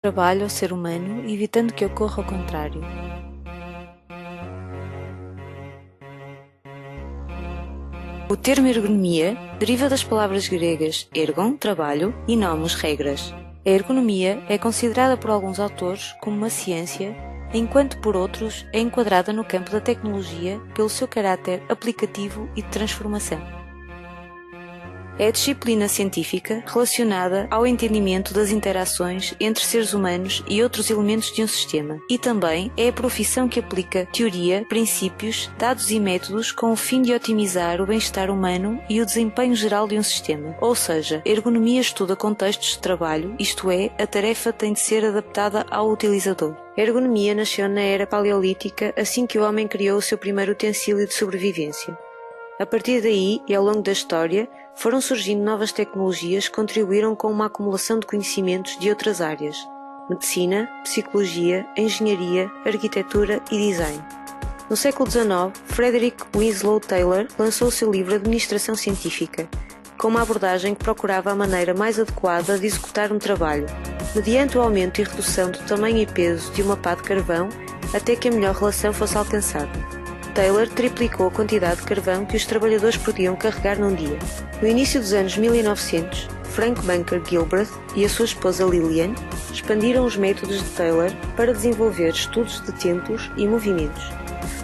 Trabalho ao ser humano, evitando que ocorra o contrário. O termo ergonomia deriva das palavras gregas ergon, trabalho, e nomos, regras. A ergonomia é considerada por alguns autores como uma ciência, enquanto por outros é enquadrada no campo da tecnologia pelo seu caráter aplicativo e de transformação. É a disciplina científica relacionada ao entendimento das interações entre seres humanos e outros elementos de um sistema, e também é a profissão que aplica teoria, princípios, dados e métodos com o fim de otimizar o bem-estar humano e o desempenho geral de um sistema. Ou seja, a ergonomia estuda contextos de trabalho, isto é, a tarefa tem de ser adaptada ao utilizador. A ergonomia nasceu na era paleolítica, assim que o homem criou o seu primeiro utensílio de sobrevivência. A partir daí, e ao longo da história, foram surgindo novas tecnologias que contribuíram com uma acumulação de conhecimentos de outras áreas: medicina, psicologia, engenharia, arquitetura e design. No século XIX, Frederick Winslow Taylor lançou o seu livro Administração Científica, com uma abordagem que procurava a maneira mais adequada de executar um trabalho, mediante o aumento e redução do tamanho e peso de uma pá de carvão até que a melhor relação fosse alcançada. Taylor triplicou a quantidade de carvão que os trabalhadores podiam carregar num dia. No início dos anos 1900, Frank Bunker Gilbreth e a sua esposa Lillian expandiram os métodos de Taylor para desenvolver estudos de tempos e movimentos,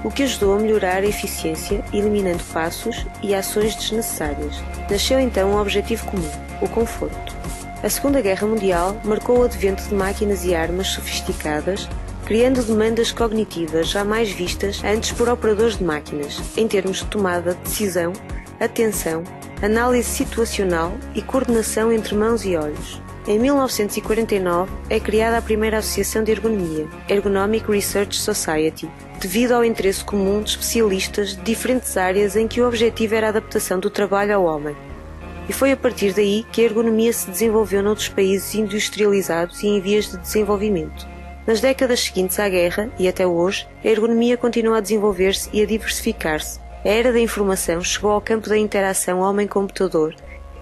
o que ajudou a melhorar a eficiência, eliminando passos e ações desnecessárias. Nasceu então um objetivo comum: o conforto. A Segunda Guerra Mundial marcou o advento de máquinas e armas sofisticadas, criando demandas cognitivas jamais vistas antes por operadores de máquinas, em termos de tomada de decisão, atenção, análise situacional e coordenação entre mãos e olhos. Em 1949 é criada a primeira associação de ergonomia, Ergonomic Research Society, devido ao interesse comum de especialistas de diferentes áreas em que o objetivo era a adaptação do trabalho ao homem. E foi a partir daí que a ergonomia se desenvolveu noutros países industrializados e em vias de desenvolvimento. Nas décadas seguintes à guerra, e até hoje, a ergonomia continua a desenvolver-se e a diversificar-se. A era da informação chegou ao campo da interação homem-computador.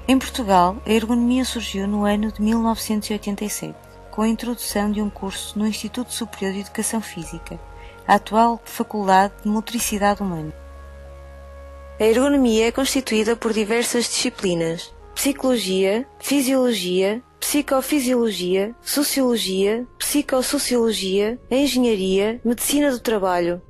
Em Portugal, a ergonomia surgiu no ano de 1987, com a introdução de um curso no Instituto Superior de Educação Física, a atual Faculdade de Motricidade Humana. A ergonomia é constituída por diversas disciplinas: psicologia, fisiologia, psicofisiologia, sociologia, psicossociologia, engenharia, medicina do trabalho.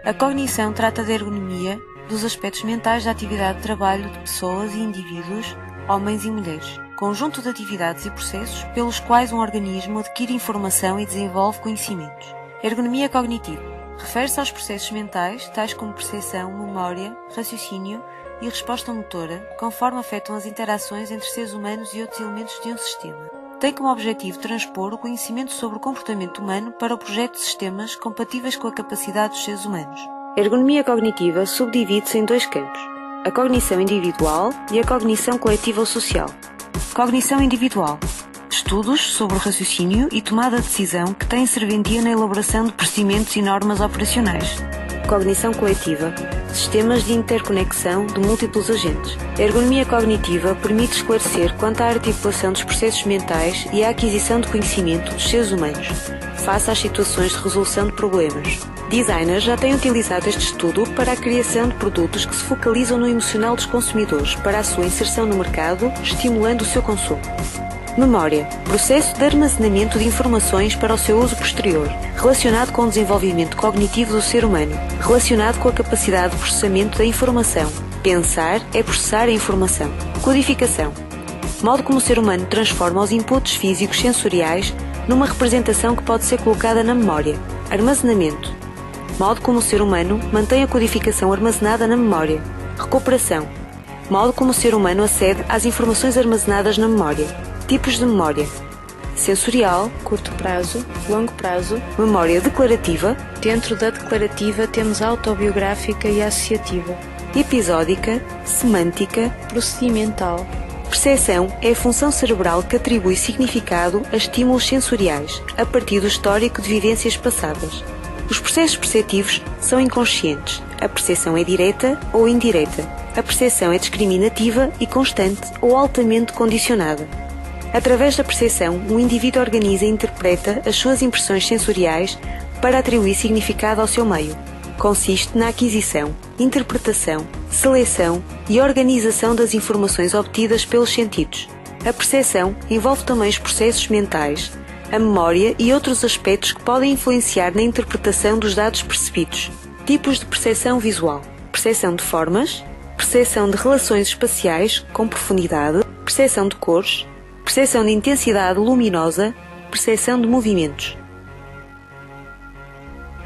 A cognição trata da ergonomia dos aspectos mentais da atividade de trabalho de pessoas e indivíduos, homens e mulheres, conjunto de atividades e processos pelos quais um organismo adquire informação e desenvolve conhecimentos. Ergonomia cognitiva refere-se aos processos mentais, tais como percepção, memória, raciocínio e resposta motora, conforme afetam as interações entre seres humanos e outros elementos de um sistema. Tem como objetivo transpor o conhecimento sobre o comportamento humano para o projeto de sistemas compatíveis com a capacidade dos seres humanos. A ergonomia cognitiva subdivide-se em dois campos: a cognição individual e a cognição coletiva ou social. Cognição individual: estudos sobre o raciocínio e tomada de decisão que têm serventia na elaboração de procedimentos e normas operacionais. Cognição coletiva: sistemas de interconexão de múltiplos agentes. A ergonomia cognitiva permite esclarecer quanto à articulação dos processos mentais e à aquisição de conhecimento dos seres humanos, face às situações de resolução de problemas. Designers já têm utilizado este estudo para a criação de produtos que se focalizam no emocional dos consumidores para a sua inserção no mercado, estimulando o seu consumo. Memória: processo de armazenamento de informações para o seu uso posterior, relacionado com o desenvolvimento cognitivo do ser humano, relacionado com a capacidade de processamento da informação. Pensar é processar a informação. Codificação: modo como o ser humano transforma os inputs físicos sensoriais numa representação que pode ser colocada na memória. Armazenamento: modo como o ser humano mantém a codificação armazenada na memória. Recuperação: modo como o ser humano acede às informações armazenadas na memória. Tipos de memória: sensorial, curto prazo, longo prazo, memória declarativa. Dentro da declarativa temos a autobiográfica e a associativa. Episódica, semântica, procedimental. Percepção é a função cerebral que atribui significado a estímulos sensoriais, a partir do histórico de vivências passadas. Os processos perceptivos são inconscientes. A percepção é direta ou indireta. A percepção é discriminativa e constante ou altamente condicionada. Através da percepção, o indivíduo organiza e interpreta as suas impressões sensoriais para atribuir significado ao seu meio. Consiste na aquisição, interpretação, seleção e organização das informações obtidas pelos sentidos. A percepção envolve também os processos mentais, a memória e outros aspectos que podem influenciar na interpretação dos dados percebidos. Tipos de percepção visual: percepção de formas, percepção de relações espaciais com profundidade, percepção de cores, percepção de intensidade luminosa, percepção de movimentos.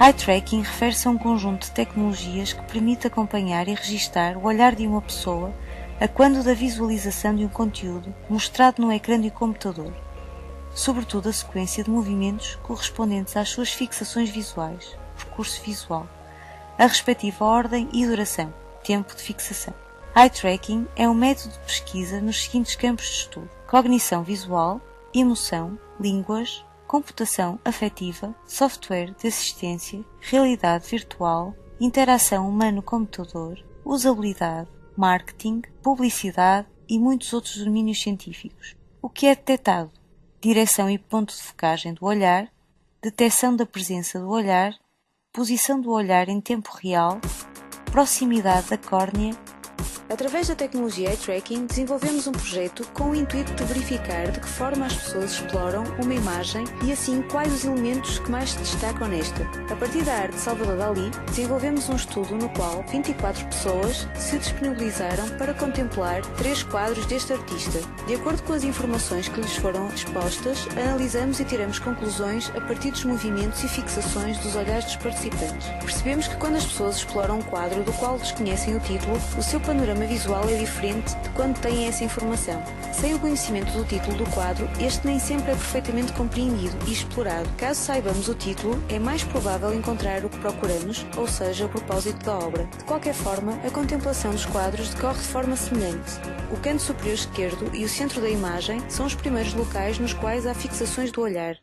Eye tracking refere-se a um conjunto de tecnologias que permite acompanhar e registar o olhar de uma pessoa a quando da visualização de um conteúdo mostrado no ecrã de um computador, sobretudo a sequência de movimentos correspondentes às suas fixações visuais, percurso visual, a respectiva ordem e duração, tempo de fixação. Eye tracking é um método de pesquisa nos seguintes campos de estudo: cognição visual, emoção, línguas, computação afetiva, software de assistência, realidade virtual, interação humano-computador, usabilidade, marketing, publicidade e muitos outros domínios científicos. O que é detectado? Direção e ponto de focagem do olhar, detecção da presença do olhar, posição do olhar em tempo real, proximidade da córnea. Através da tecnologia Eye Tracking, desenvolvemos um projeto com o intuito de verificar de que forma as pessoas exploram uma imagem e assim quais os elementos que mais se destacam nesta. A partir da arte de Salvador Dalí, desenvolvemos um estudo no qual 24 pessoas se disponibilizaram para contemplar 3 quadros deste artista. De acordo com as informações que lhes foram expostas, analisamos e tiramos conclusões a partir dos movimentos e fixações dos olhares dos participantes. Percebemos que quando as pessoas exploram um quadro do qual desconhecem o título, o seu panorama visual é diferente de quando têm essa informação. Sem o conhecimento do título do quadro, este nem sempre é perfeitamente compreendido e explorado. Caso saibamos o título, é mais provável encontrar o que procuramos, ou seja, o propósito da obra. De qualquer forma, a contemplação dos quadros decorre de forma semelhante. O canto superior esquerdo e o centro da imagem são os primeiros locais nos quais há fixações do olhar.